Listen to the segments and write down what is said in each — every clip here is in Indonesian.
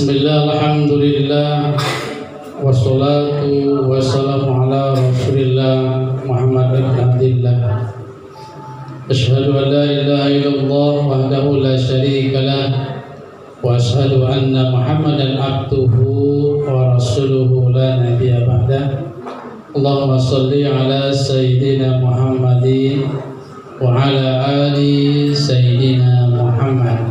Bismillah, alhamdulillah, wassalatu wassalamu ala rasulillah Muhammad bin Abdillah. Asyhadu an la ilaha illallah wahdahu la syarika lah, wa asyhadu anna Muhammadan abduhu wa rasuluhu la nabiyya ba'dah. Allahumma salli ala sayyidina Muhammadin wa ala ali sayyidina Muhammad.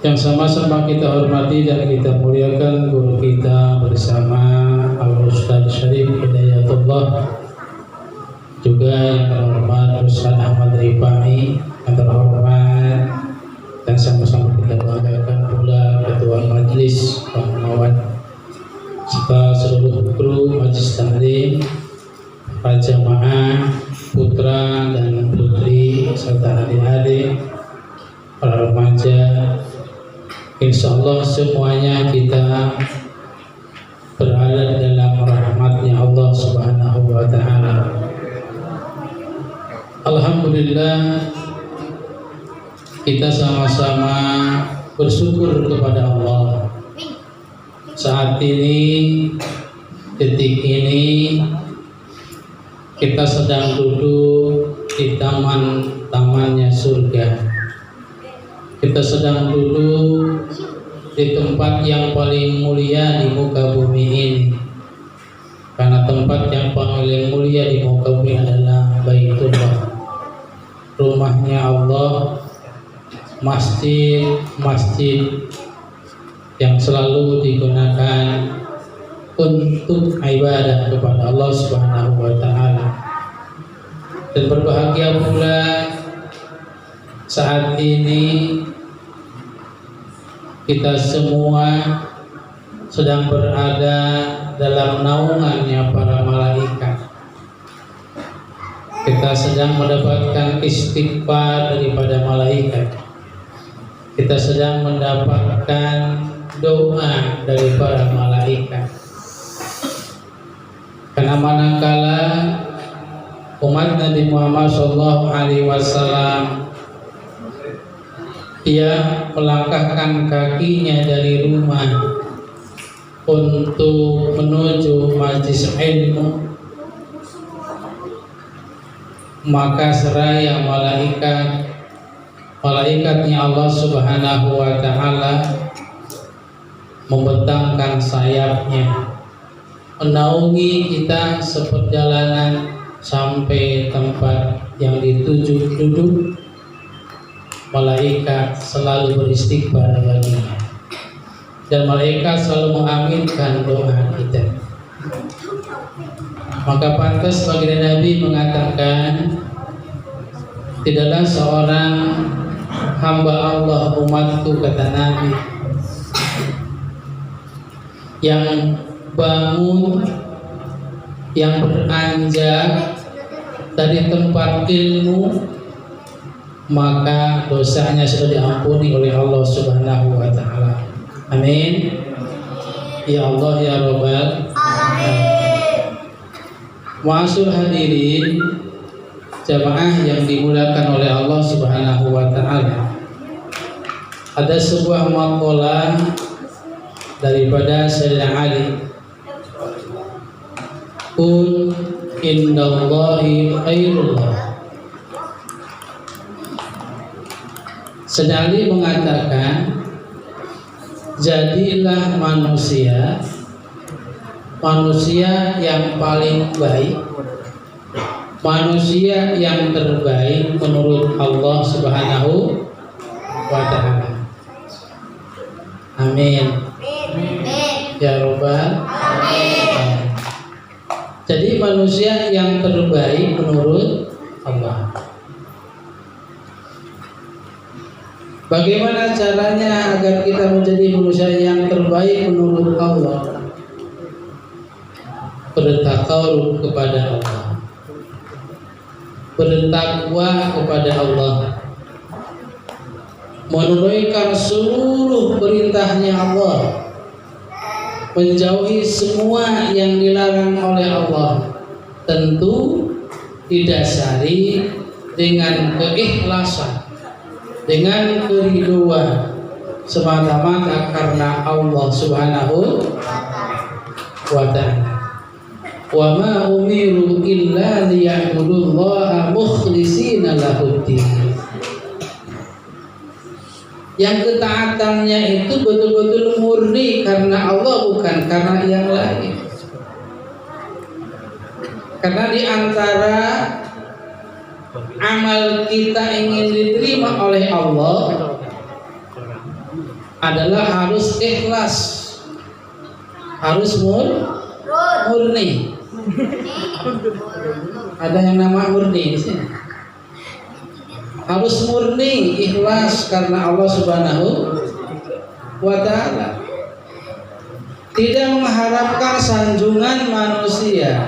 Yang sama-sama kita hormati dan kita muliakan guru kita bersama Al-Ustaz Syarif Hidayatullah, juga yang terhormat Ustaz Ahmad Rifai yang terhormat, dan sama-sama kita banggakan pula Ketua Majelis Pak Mawad serta seluruh kru Majlis Taklim, para jamaah, putra dan putri serta adik-adik, para remaja. Insyaallah semuanya kita berada dalam rahmatnya Allah Subhanahu wa ta'ala. Alhamdulillah, kita sama-sama bersyukur kepada Allah. Saat ini, detik ini, kita sedang duduk di taman-tamannya surga. Kita sedang duduk di tempat yang paling mulia di muka bumi ini. Karena tempat yang paling mulia di muka bumi adalah Baitullah, rumahnya Allah, masjid yang selalu digunakan untuk ibadah kepada Allah Subhanahu wa ta'ala. Dan berbahagia pula saat ini kita semua sedang berada dalam naungannya para malaikat. Kita sedang mendapatkan istighfar daripada malaikat. Kita sedang mendapatkan doa dari para malaikat. Karena manakala umat Nabi Muhammad SAW dia melangkahkan kakinya dari rumah untuk menuju majlis ilmu, maka seraya malaikatnya Allah Subhanahu wa ta'ala membentangkan sayapnya, menaungi kita seperjalanan sampai tempat yang dituju duduk. Malaikat selalu beristighfar baginya, dan malaikat selalu mengaminkan doa kita. Maka pantas bagi Nabi mengatakan, tidaklah seorang hamba Allah umatku, kata Nabi, yang bangun, yang beranjak dari tempat ilmu, maka dosanya sudah diampuni oleh Allah Subhanahu wa ta'ala. Amin. Ya Allah ya Rabbal Alamin. Ma'asyiral hadirin, jamaah yang dimuliakan oleh Allah Subhanahu wa ta'ala. Ada sebuah maqalah daripada Sayyidina Ali. Qul indallahi khairullah. Sedali mengatakan, jadilah manusia yang paling baik, manusia yang terbaik menurut Allah Subhanahu wa ta'ala. Amin. Ya Rabbal Alamin. Jadi manusia yang terbaik menurut Allah. Bagaimana caranya agar kita menjadi manusia yang terbaik menurut Allah? Bertakarub kepada Allah, bertakwa kepada Allah, menunaikan seluruh perintahnya Allah, menjauhi semua yang dilarang oleh Allah. Tentu didasari dengan keikhlasan, dengan keriduan, semata-mata karena Allah Subhanahu wa ta'ala. Wa ma umiru illa liya'budullaha mukhlishina lahuddin. Yang ketaatannya itu betul-betul murni karena Allah, bukan karena yang lain. Karena di antara amal kita ingin diterima oleh Allah adalah harus ikhlas, harus murni. Ada yang nama murni di sini. Harus murni, ikhlas karena Allah Subhanahu wa ta'ala. Tidak mengharapkan sanjungan manusia,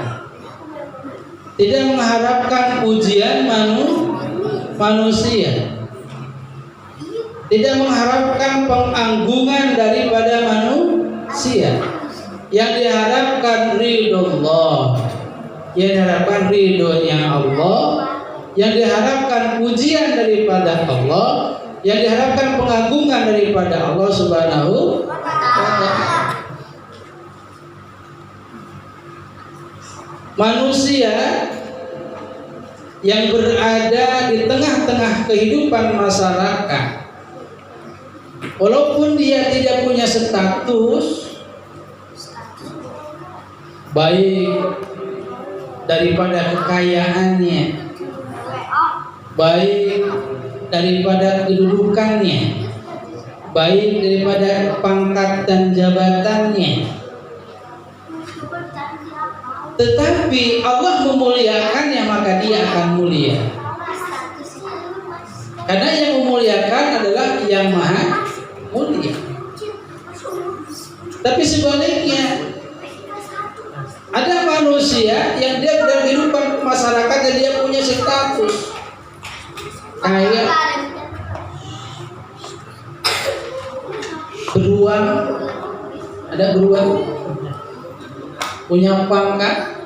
tidak mengharapkan pujian manusia, tidak mengharapkan penganggungan daripada manusia. Yang diharapkan ridho Allah, yang diharapkan ridhonya Allah, yang diharapkan pujian daripada Allah, yang diharapkan pengagungan daripada Allah Subhanahu wa ta'ala. Manusia yang berada di tengah-tengah kehidupan masyarakat, walaupun dia tidak punya status baik daripada kekayaannya, baik daripada kedudukannya, baik daripada pangkat dan jabatannya, tetapi Allah memuliakannya, maka dia akan mulia. Karena yang memuliakan adalah yang maha mulia. Tapi sebaliknya, ada manusia yang dia dalam kehidupan masyarakat dan dia punya status kaya, beruang, ada beruang, punya pangkat,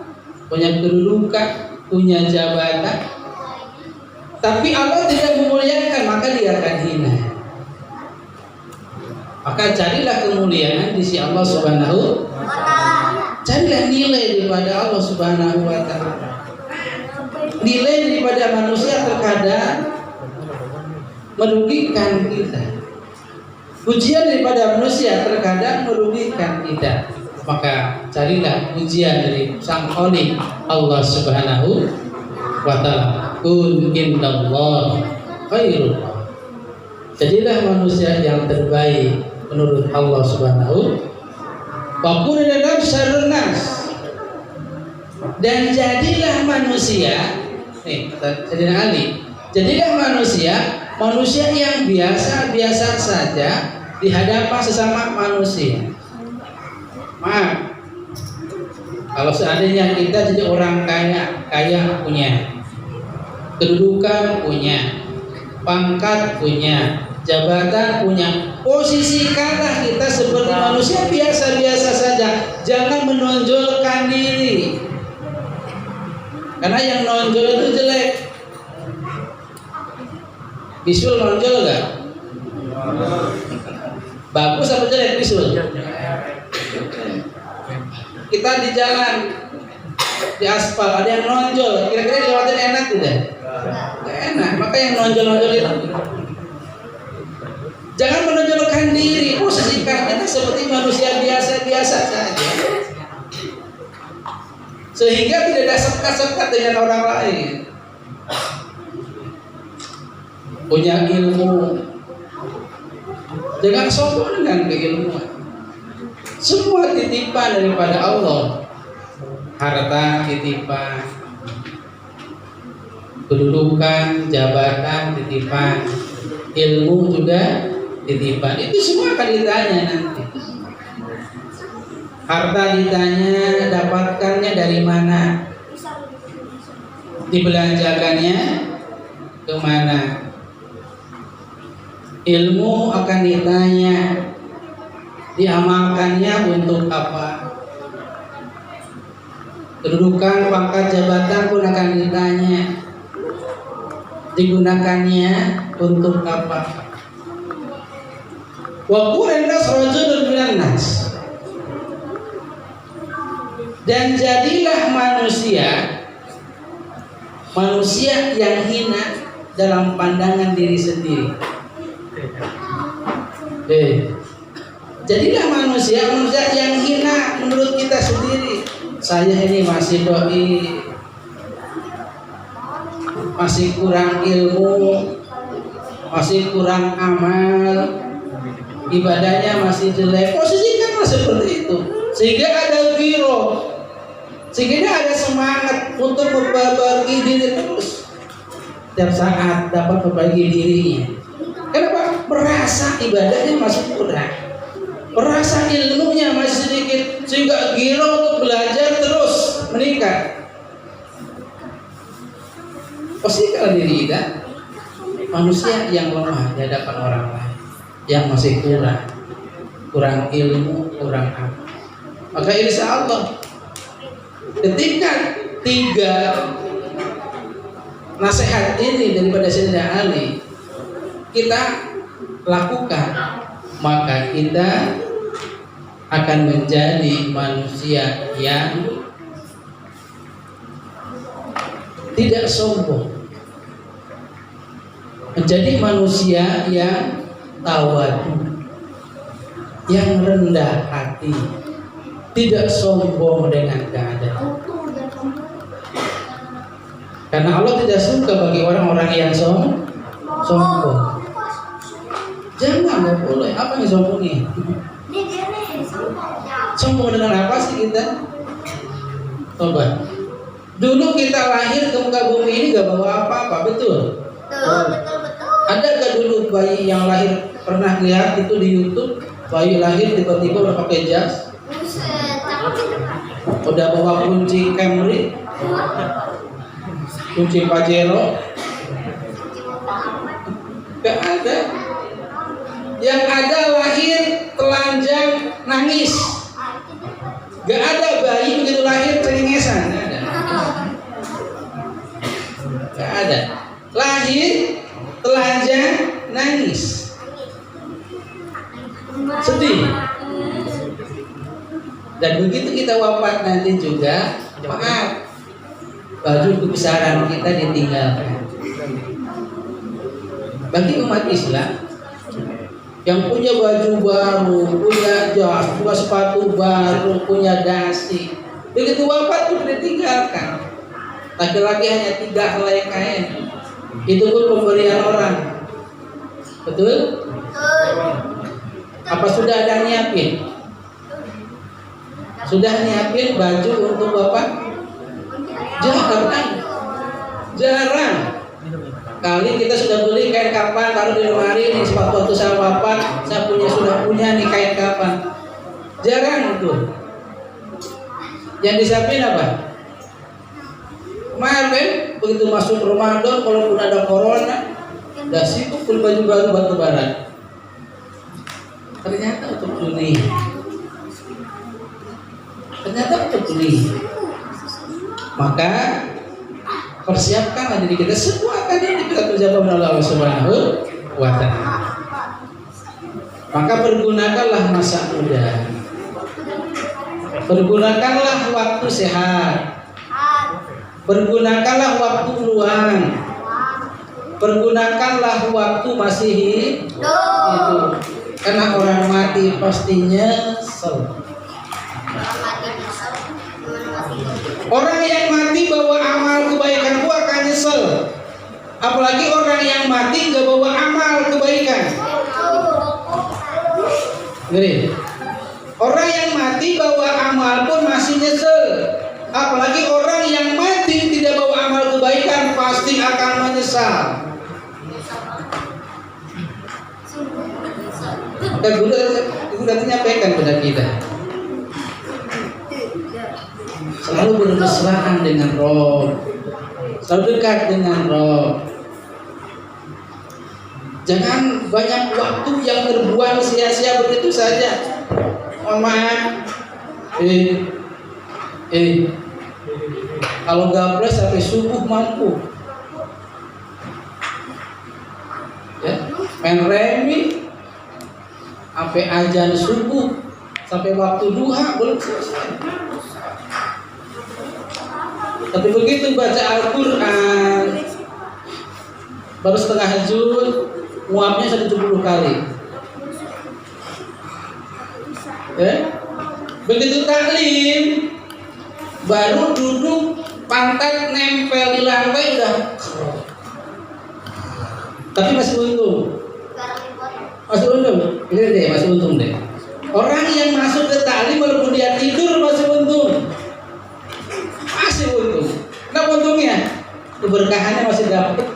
punya kedudukan, punya jabatan, tapi Allah tidak memuliakan, maka dia akan hina. Maka carilah kemuliaan di sisi Allah Subhanahu wa ta'ala. Carilah nilai daripada Allah Subhanahu wa ta'ala. Nilai daripada manusia terkadang merugikan kita. Pujian daripada manusia terkadang merugikan kita. Maka carilah pujian dari Sang Khalik Allah Subhanahu wa ta'ala. Kun indallah khairul. Jadilah manusia yang terbaik menurut Allah Subhanahu wa ta'ala. Syarnas, dan jadilah manusia, Sayyidina Ali, jadilah manusia yang biasa-biasa saja di hadapan sesama manusia. Maaf, kalau seandainya kita jadi orang kaya punya, kedudukan punya, pangkat punya, jabatan punya, posisikanlah kita seperti manusia biasa-biasa saja. Jangan menonjolkan diri, karena yang nonjol itu jelek. Bisul nonjol gak? Bagus apa jelek bisul? Kita di jalan, di aspal, ada yang nonjol, kira-kira dilewatin enak tidak? Gak enak. Maka yang nonjol-nonjol itu jangan menonjolkan diri, posisikan kita seperti manusia biasa-biasa saja, sehingga tidak ada sekat-sekat dengan orang lain. Punya ilmu, jangan sombong dengan keilmuan. Semua titipan daripada Allah. Harta titipan, kedudukan, jabatan titipan, ilmu juga titipan. Itu semua akan ditanya nanti. Harta ditanya dapatkannya dari mana, dibelanjakannya kemana. Ilmu akan ditanya, diamalkannya untuk apa. Kedudukan, pangkat, jabatan pun akan ditanya, digunakannya untuk apa. Wa quran nas rajulun minan nas. Dan jadilah manusia yang hina dalam pandangan diri sendiri. Jadilah manusia yang hina menurut kita sendiri. Saya ini masih doi, masih kurang ilmu, masih kurang amal, ibadahnya masih jelek. Posisikanlah seperti itu, sehingga ada giro, sehingga ada semangat untuk memperbaiki diri terus. Setiap saat dapat memperbaiki dirinya. Kenapa? Merasa ibadahnya masih kurang, merasa ilmunya masih sedikit, sehingga giro untuk belajar terus meningkat. Posisikan diri kita manusia yang lemah di hadapan orang lain, yang masih kurang ilmu, kurang amal. Maka insya Allah ketika 3 nasihat ini daripada Sayyidina Ali kita lakukan, maka kita akan menjadi manusia yang tidak sombong, menjadi manusia yang tawadu, yang rendah hati, tidak sombong dengan keadaan. Karena Allah tidak suka bagi orang-orang yang sombong. Jangan, nggak boleh. Apa yang sombongnya? Sombong dengan apa sih kita? Coba. Dulu kita lahir ke muka bumi ini gak bawa apa-apa, betul? Betul. Ada gak dulu bayi yang lahir, pernah lihat itu di YouTube, bayi lahir tiba-tiba udah pakai jas, udah bawa kunci Camry, kunci Pajero? Gak ada. Yang ada lahir telanjang nangis. Gak ada bayi begitu lahir cengengesan. Gak ada. Lahir telanjang nangis, sedih. Dan begitu kita wafat nanti juga, maaf, baju kebesaran kita ditinggalkan. Bagi umat Islam yang punya baju baru, punya jas, punya sepatu baru, punya dasi, begitu wafat itu ditinggalkan. Laki-laki hanya 3 helai kain. Itu pun pemberian orang. Betul? Apa sudah ada nyiapin? Sudah nyiapin baju untuk Bapak? Jarang. Kali kita sudah beli kain kapan, taruh di lemari, nih sepatu waktu saya Bapak, saya sudah punya nih kain kapan. Jarang itu. Yang disiapin apa? Kemarin begitu masuk Ramadan, kalaupun ada corona, udah sibuk beli baju baru buat Lebaran. Ternyata untuk dunia. Maka persiapkanlah diri kita, semua akan ini kita terjawab oleh Allah Subhanahu wa Ta'ala. Maka pergunakanlah masa muda, pergunakanlah waktu sehat, pergunakanlah waktu luang, pergunakanlah waktu masih hidup. Karena orang mati pasti nyesel. Orang yang mati bawa amal kebaikan akan nyesel. Apalagi orang yang mati gak bawa amal kebaikan. Ngeri. Orang yang mati bawa amal pun masih nyesel. Apalagi orang yang mati tidak bawa amal kebaikan pasti akan menyesal. Dan guru menyampaikan kepada kita, selalu bermesraan dengan Roh, selalu dekat dengan Roh. Jangan banyak waktu yang terbuang sia-sia begitu saja. Mohon maaf. Kalau gabres sampai subuh mampu. Ya, main remi, sampai azan subuh, sampai waktu duha belum selesai. Tapi begitu baca Al-Quran baru setengah juz, nguapnya 70 kali. Begitu taklim baru duduk pantat nempel di lantai udah, tapi masih untung. Masih untung, ini deh masih untung deh. Orang yang masuk ke taklim walaupun dia tidur masih untung, masih untung. Kenapa untungnya? Keberkahannya masih dapat.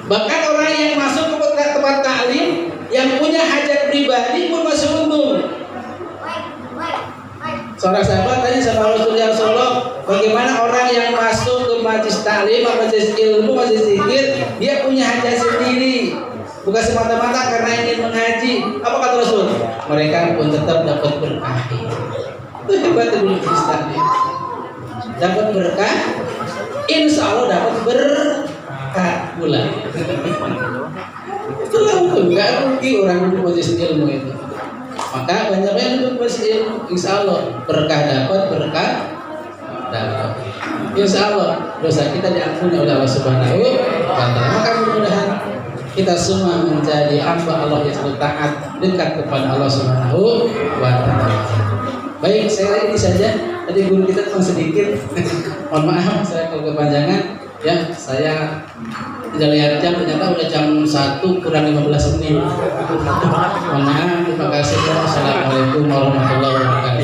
Bahkan orang yang masuk ke tempat taklim yang punya hajat pribadi pun masih untung. Seorang sahabat tanya sama Rasulullah, bagaimana orang yang masuk ke majelis taklim, majelis ilmu, majelis zikir, dia punya hajat sendiri, bukan semata-mata karena ingin mengaji. Apa kata Rasul? Mereka pun tetap dapat berkah. Itu hebat dulu majelis taklim. Dapat berkah, insya Allah dapat berkah pula. Itulah hukum, nggak rugi orang duduk majelis ilmu itu. Maka banyak yang duduk majelis ilmu, insya Allah berkah dapat, berkah dapat. Insya Allah dosa kita diampuni oleh Allah Subhanahu wa Ta'ala. Maka mudah-mudahan kita semua menjadi hamba Allah yang selalu taat, dekat kepada Allah Subhanahu wa Ta'ala. Baik, saya ini saja. Tadi guru kita cuma sedikit. Mohon maaf saya kalau kepanjangan. Ya, saya tidak lihat jam, ternyata udah jam 1 kurang 15 menit. Mohon maaf, terima kasih. Assalamualaikum warahmatullahi wabarakatuh.